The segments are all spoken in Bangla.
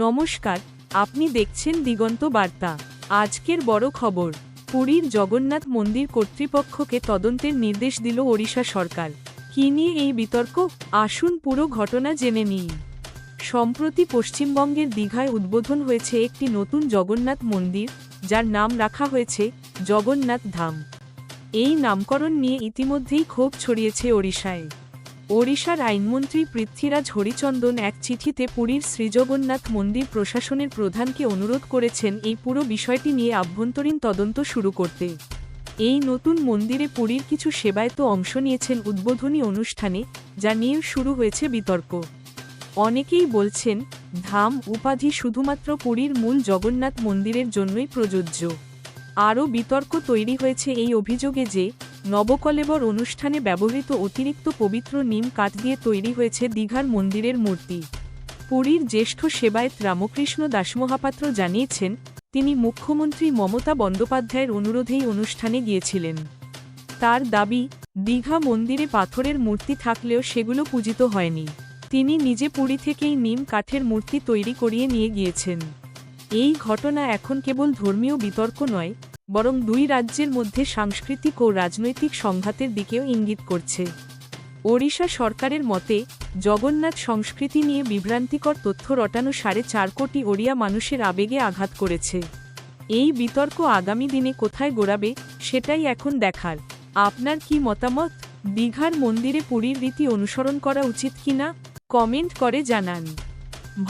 নমস্কার, আপনি দেখছেন দিগন্ত বার্তা। আজকের বড় খবর, পুরীর জগন্নাথ মন্দির কর্তৃপক্ষকে তদন্তের নির্দেশ দিল ওড়িশা সরকার। কী নিয়ে এই বিতর্ক, আসুন পুরো ঘটনা জেনে নিই। সম্প্রতি পশ্চিমবঙ্গের দীঘায় উদ্বোধন হয়েছে একটি নতুন জগন্নাথ মন্দির, যার নাম রাখা হয়েছে জগন্নাথ ধাম। এই নামকরণ নিয়ে ইতিমধ্যেই ক্ষোভ ছড়িয়েছে ওড়িশায়। ওড়িশার আইনমন্ত্রী পৃথ্বীরাজ হরিচন্দন এক চিঠিতে পুরীর শ্রীজগন্নাথ মন্দির প্রশাসনের প্রধানকে অনুরোধ করেছেন এই পুরো বিষয়টি নিয়ে আভ্যন্তরীণ তদন্ত শুরু করতে। এই নতুন মন্দিরে পুরীর কিছু সেবায়েত অংশ নিয়েছেন উদ্বোধনী অনুষ্ঠানে, যা নিয়ে শুরু হয়েছে বিতর্ক। অনেকেই বলছেন, ধাম উপাধি শুধুমাত্র পুরীর মূল জগন্নাথ মন্দিরের জন্যই প্রযোজ্য। আরও বিতর্ক তৈরি হয়েছে এই অভিযোগে যে নবকলেবর অনুষ্ঠানে ব্যবহৃত অতিরিক্ত পবিত্র নিম কাঠ দিয়ে তৈরি হয়েছে দীঘার মন্দিরের মূর্তি। পুরীর জ্যেষ্ঠ সেবায়েত রামকৃষ্ণ দাসমহাপাত্র জানিয়েছেন, তিনি মুখ্যমন্ত্রী মমতা বন্দ্যোপাধ্যায়ের অনুরোধেই অনুষ্ঠানে গিয়েছিলেন। তার দাবি, দীঘা মন্দিরে পাথরের মূর্তি থাকলেও সেগুলো পূজিত হয়নি। তিনি নিজে পুরী থেকেই নিম কাঠের মূর্তি তৈরি করিয়ে নিয়ে গিয়েছেন। এই ঘটনা এখন কেবল ধর্মীয় বিতর্ক নয়, বরং দুই রাজ্যের মধ্যে সাংস্কৃতিক ও রাজনৈতিক সংঘাতের দিকেও ইঙ্গিত করছে। ওড়িশা সরকারের মতে, জগন্নাথ সংস্কৃতি নিয়ে বিভ্রান্তিকর তথ্য রটানো 4.5 কোটি ওড়িয়া মানুষের আবেগে আঘাত করেছে। এই বিতর্ক আগামী দিনে কোথায় গড়াবে, সেটাই এখন দেখার। আপনার কি মতামত? দীঘার মন্দিরে পুরীর রীতি অনুসরণ করা উচিত কিনা কমেন্ট করে জানান।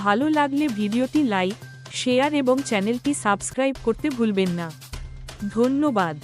ভালো লাগলে ভিডিওটি লাইক, শেয়ার এবং চ্যানেলটি সাবস্ক্রাইব করতে ভুলবেন না। ধন্যবাদ।